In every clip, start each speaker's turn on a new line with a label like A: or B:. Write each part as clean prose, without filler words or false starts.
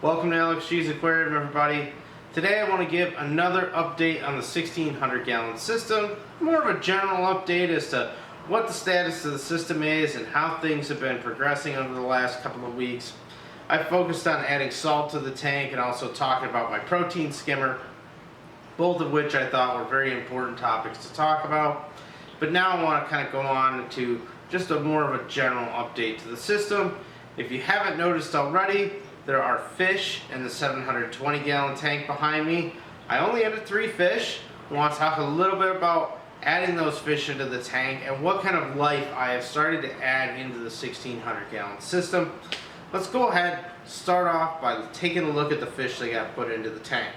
A: Welcome to AlexGs Aquarium, everybody. Today I want to give another update on the 1600 gallon system. More of a general update as to what the status of the system is and how things have been progressing over the last couple of weeks. I focused on adding salt to the tank and also talking about my protein skimmer, both of which I thought were very important topics to talk about. But now I want to kind of go on to just a more of a general update to the system. If you haven't noticed already, there are fish in the 720 gallon tank behind me. I only added 3 fish. I want to talk a little bit about adding those fish into the tank and what kind of life I have started to add into the 1600 gallon system. Let's go ahead, start off by taking a look at the fish that got put into the tank.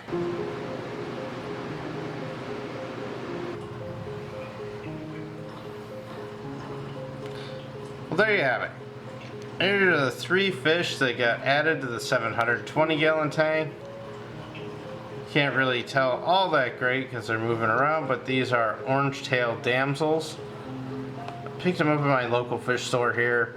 A: Well, there you have it. Here are the 3 fish that got added to the 720 gallon tank. Can't really tell all that great because they're moving around, but these are orange-tailed damsels. I picked them up at my local fish store here.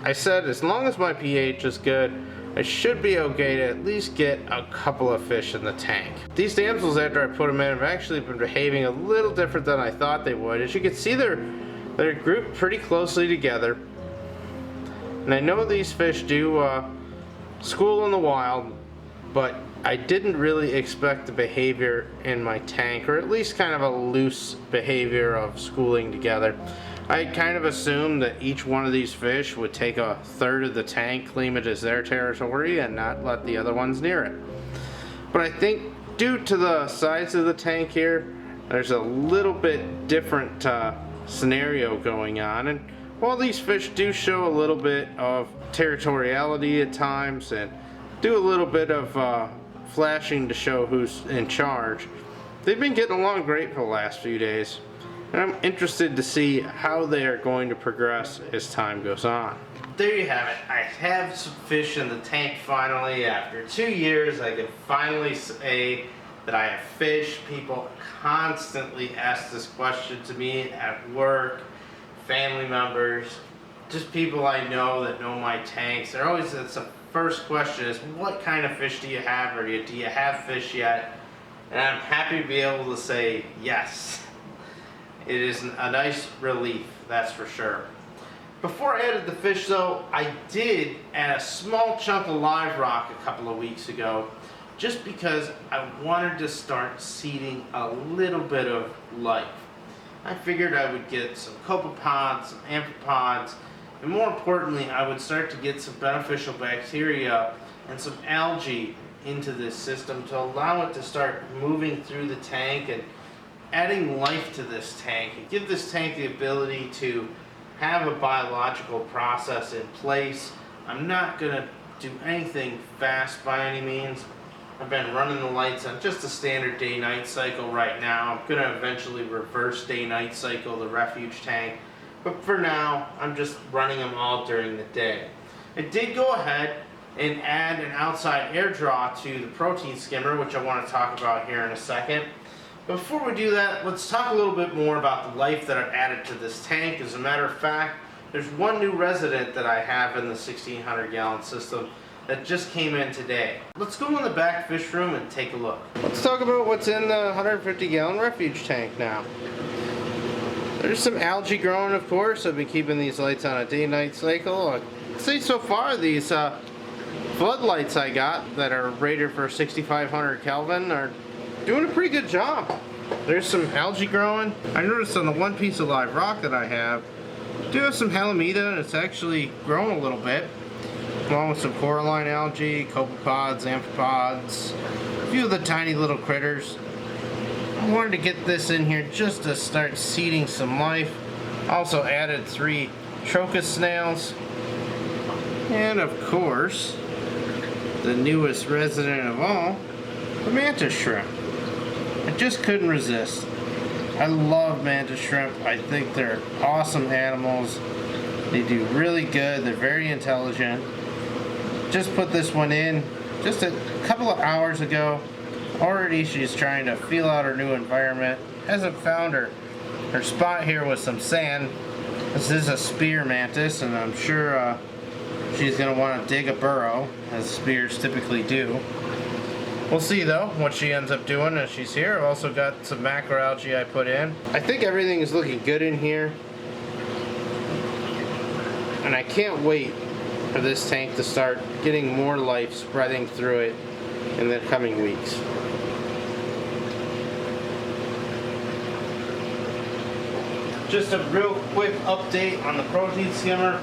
A: I said as long as my pH is good, I should be okay to at least get a couple of fish in the tank. These damsels, after I put them in, have actually been behaving a little different than I thought they would. As you can see, they're grouped pretty closely together. And I know these fish do school in the wild, but I didn't really expect the behavior in my tank, or at least kind of a loose behavior of schooling together. I kind of assumed that each one of these fish would take a third of the tank, claim it as their territory, and not let the other ones near it. But I think due to the size of the tank here, there's a little bit different scenario going on. And while these fish do show a little bit of territoriality at times and do a little bit of flashing to show who's in charge, they've been getting along great for the last few days. And I'm interested to see how they are going to progress as time goes on. There you have it. I have some fish in the tank finally. After 2 years, I can finally say that I have fish. People constantly ask this question to me at work. Family members, just people I know that know my tanks. They're always, it's the first question is, what kind of fish do you have, or do you have fish yet? And I'm happy to be able to say yes. It is a nice relief, that's for sure. Before I added the fish though, I did add a small chunk of live rock a couple of weeks ago, just because I wanted to start seeding a little bit of life. I figured I would get some copepods, some amphipods, and more importantly, I would start to get some beneficial bacteria and some algae into this system to allow it to start moving through the tank and adding life to this tank and give this tank the ability to have a biological process in place. I'm not going to do anything fast by any means. I've been running the lights on just a standard day-night cycle right now. I'm going to eventually reverse day-night cycle the refuge tank, but for now I'm just running them all during the day. I did go ahead and add an outside air draw to the protein skimmer, which I want to talk about here in a second. But before we do that, let's talk a little bit more about the life that I've added to this tank. As a matter of fact, there's one new resident that I have in the 1600 gallon system that just came in today. Let's go in the back fish room and take a look. Let's talk about what's in the 150 gallon refuge tank now. There's some algae growing, of course. I've been keeping these lights on a day-night cycle. I'd say so far these floodlights I got that are rated for 6500 Kelvin are doing a pretty good job. There's some algae growing. I noticed on the one piece of live rock that I have, I do have some halimeda, and it's actually grown a little bit, along with some coralline algae, copepods, amphipods, a few of the tiny little critters. I wanted to get this in here just to start seeding some life. Also added 3 trochus snails, and of course the newest resident of all, the mantis shrimp. I just couldn't resist. I love mantis shrimp. I think they're awesome animals. They do really good. They're very intelligent. Just put this one in just a couple of hours ago. Already she's trying to feel out her new environment. Hasn't found her spot here with some sand. This is a spear mantis, and I'm sure She's going to want to dig a burrow, as spears typically do. We'll see though what she ends up doing as she's here. I've also got some macroalgae I put in. I think everything is looking good in here. And I can't wait for this tank to start getting more life spreading through it in the coming weeks. Just a real quick update on the protein skimmer.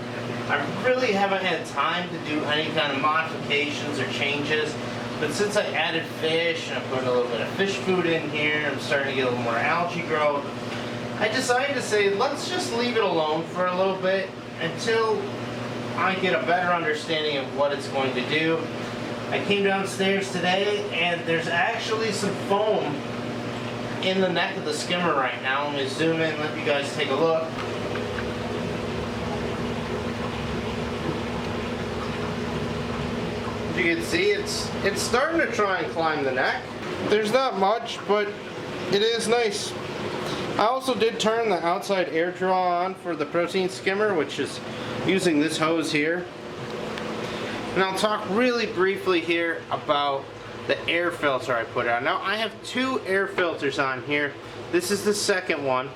A: I really haven't had time to do any kind of modifications or changes, but since I added fish and I put a little bit of fish food in here, I'm starting to get a little more algae growth. I decided to say, let's just leave it alone for a little bit until I get a better understanding of what it's going to do. I came downstairs today and there's actually some foam in the neck of the skimmer right now. Let me zoom in and let you guys take a look. As you can see, it's starting to try and climb the neck. There's not much, but it is nice. I also did turn the outside air draw on for the protein skimmer, which is using this hose here. And I'll talk really briefly here about the air filter I put on. Now I have two air filters on here. This is the second one.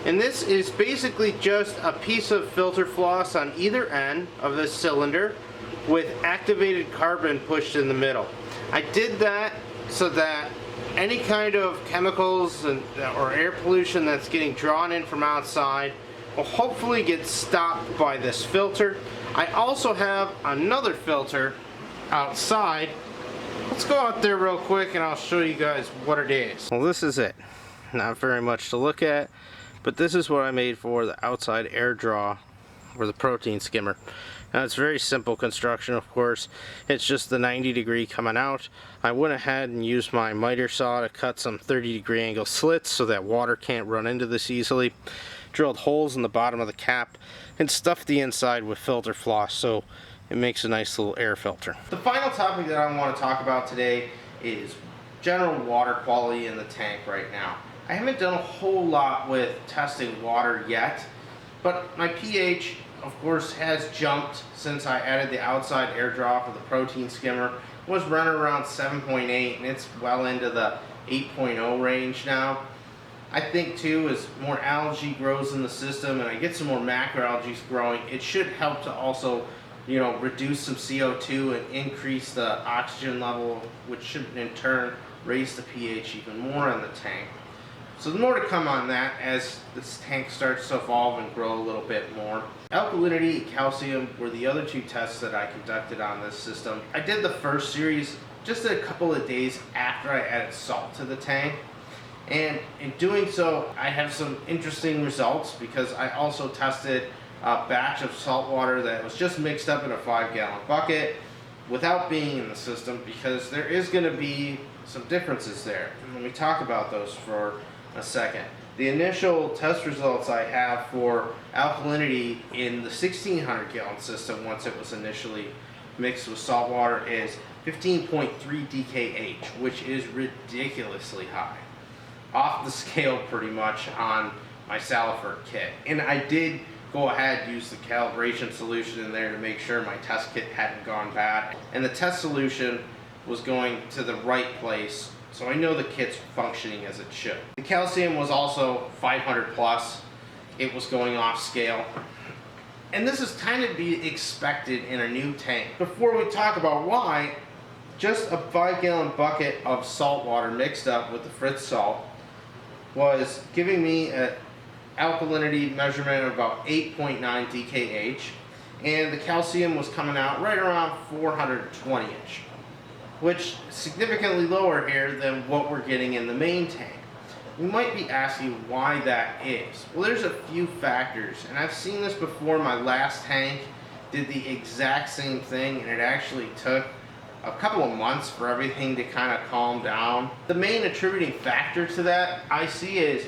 A: And this is basically just a piece of filter floss on either end of this cylinder with activated carbon pushed in the middle. I did that so that any kind of chemicals or air pollution that's getting drawn in from outside will hopefully get stopped by this filter. I also have another filter outside. Let's go out there real quick and I'll show you guys what it is. Well, this is it. Not very much to look at, but this is what I made for the outside air draw for the protein skimmer. Now it's very simple construction, of course. It's just the 90-degree coming out. I went ahead and used my miter saw to cut some 30-degree angle slits so that water can't run into this easily. Drilled holes in the bottom of the cap and stuffed the inside with filter floss so it makes a nice little air filter. The final topic that I want to talk about today is general water quality in the tank right now. I haven't done a whole lot with testing water yet, but my pH of course has jumped since I added the outside air draw for the protein skimmer. It was running around 7.8 and it's well into the 8.0 range now. I think too, as more algae grows in the system and I get some more macroalgae growing, it should help to also, you know, reduce some CO2 and increase the oxygen level, which should in turn raise the pH even more in the tank. So there's more to come on that as this tank starts to evolve and grow a little bit more. Alkalinity and calcium were the other two tests that I conducted on this system. I did the first series just a couple of days after I added salt to the tank. And in doing so, I have some interesting results because I also tested a batch of salt water that was just mixed up in a 5-gallon bucket without being in the system, because there is going to be some differences there. And let me talk about those for a second. The initial test results I have for alkalinity in the 1600 gallon system, once it was initially mixed with salt water, is 15.3 DKH, which is ridiculously high. Off the scale pretty much on my Salifert kit. And I did go ahead and use the calibration solution in there to make sure my test kit hadn't gone bad. And the test solution was going to the right place, so I know the kit's functioning as it should. The calcium was also 500 plus. It was going off scale. And this is kind of be expected in a new tank. Before we talk about why, just a 5-gallon bucket of salt water mixed up with the Fritz salt was giving me an alkalinity measurement of about 8.9 DKH, and the calcium was coming out right around 420-ish, which is significantly lower here than what we're getting in the main tank. You might be asking why that is. Well, there's a few factors, and I've seen this before. My last tank did the exact same thing, and it actually took a couple of months for everything to kind of calm down. The main attributing factor to that I see is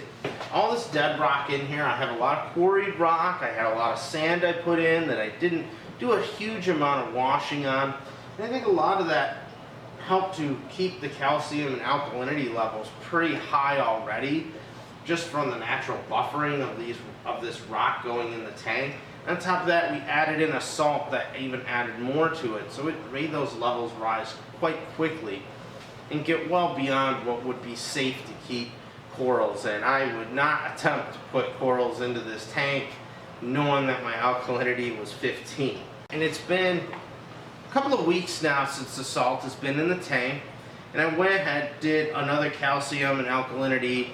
A: all this dead rock in here. I have a lot of quarried rock. I had a lot of sand I put in that I didn't do a huge amount of washing on. And I think a lot of that helped to keep the calcium and alkalinity levels pretty high already, just from the natural buffering of this rock going in the tank. On top of that, we added in a salt that even added more to it, so it made those levels rise quite quickly and get well beyond what would be safe to keep corals. And I would not attempt to put corals into this tank knowing that my alkalinity was 15. And it's been a couple of weeks now since the salt has been in the tank, and I went ahead, did another calcium and alkalinity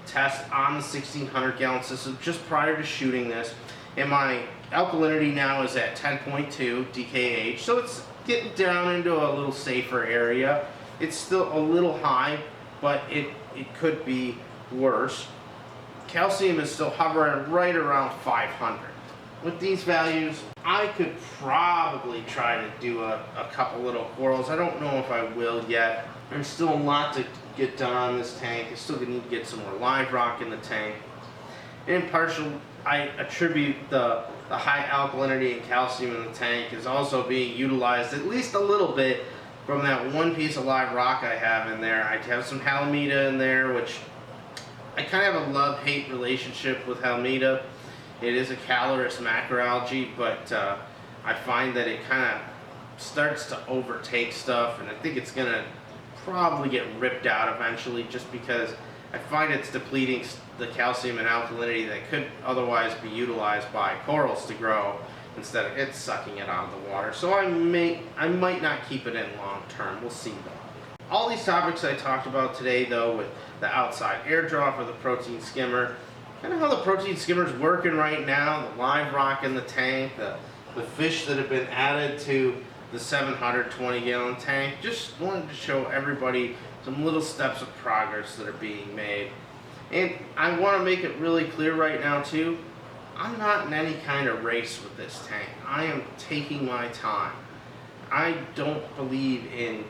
A: test on the 1600 gallon system just prior to shooting this, and my alkalinity now is at 10.2 DKH, so it's getting down into a little safer area. It's still a little high, but it could be worse. Calcium is still hovering right around 500. With these values, I could probably try to do a couple little corals. I don't know if I will yet. There's still a lot to get done on this tank. I still need to get some more live rock in the tank. And partial, I attribute the high alkalinity and calcium in the tank is also being utilized at least a little bit from that one piece of live rock I have in there. I have some halometa in there, which I kind of have a love-hate relationship with halometa. It is a calorous macroalgae, but I find that it kind of starts to overtake stuff, and I think it's going to probably get ripped out eventually, just because I find it's depleting the calcium and alkalinity that could otherwise be utilized by corals to grow, instead of it sucking it out of the water. So I might not keep it in long term. We'll see though. All these topics I talked about today though, with the outside air draw for the protein skimmer, kind of how the protein skimmer is working right now, the live rock in the tank, the fish that have been added to the 720 gallon tank. Just wanted to show everybody some little steps of progress that are being made. And I want to make it really clear right now too, I'm not in any kind of race with this tank. I am taking my time. I don't believe in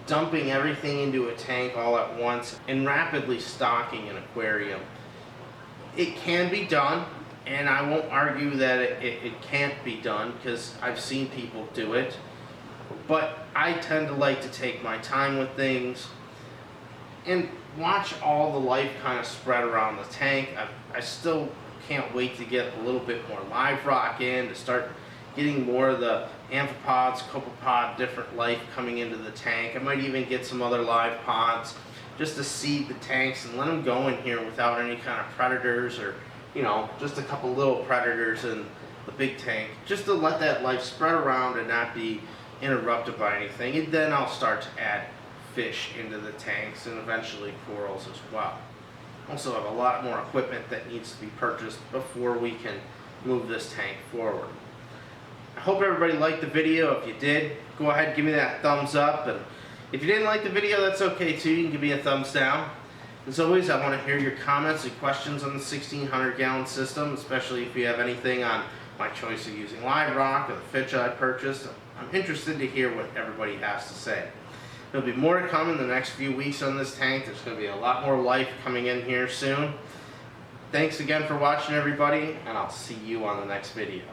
A: dumping everything into a tank all at once and rapidly stocking an aquarium. It can be done, and I won't argue that it can't be done, because I've seen people do it. But I tend to like to take my time with things and watch all the life kind of spread around the tank. I still can't wait to get a little bit more live rock in, to start getting more of the amphipods, copepod, different life coming into the tank. I might even get some other live pods just to seed the tanks and let them go in here without any kind of predators, or just a couple little predators in the big tank, just to let that life spread around and not be interrupted by anything. And then I'll start to add fish into the tanks, and eventually corals as well. Also have a lot more equipment that needs to be purchased before we can move this tank forward. I hope everybody liked the video. If you did, go ahead and give me that thumbs up, and if you didn't like the video, that's okay too. You can give me a thumbs down. As always, I want to hear your comments and questions on the 1600 gallon system, especially if you have anything on my choice of using live rock or the fish I purchased. I'm interested to hear what everybody has to say. There'll be more to come in the next few weeks on this tank. There's going to be a lot more life coming in here soon. Thanks again for watching, everybody, and I'll see you on the next video.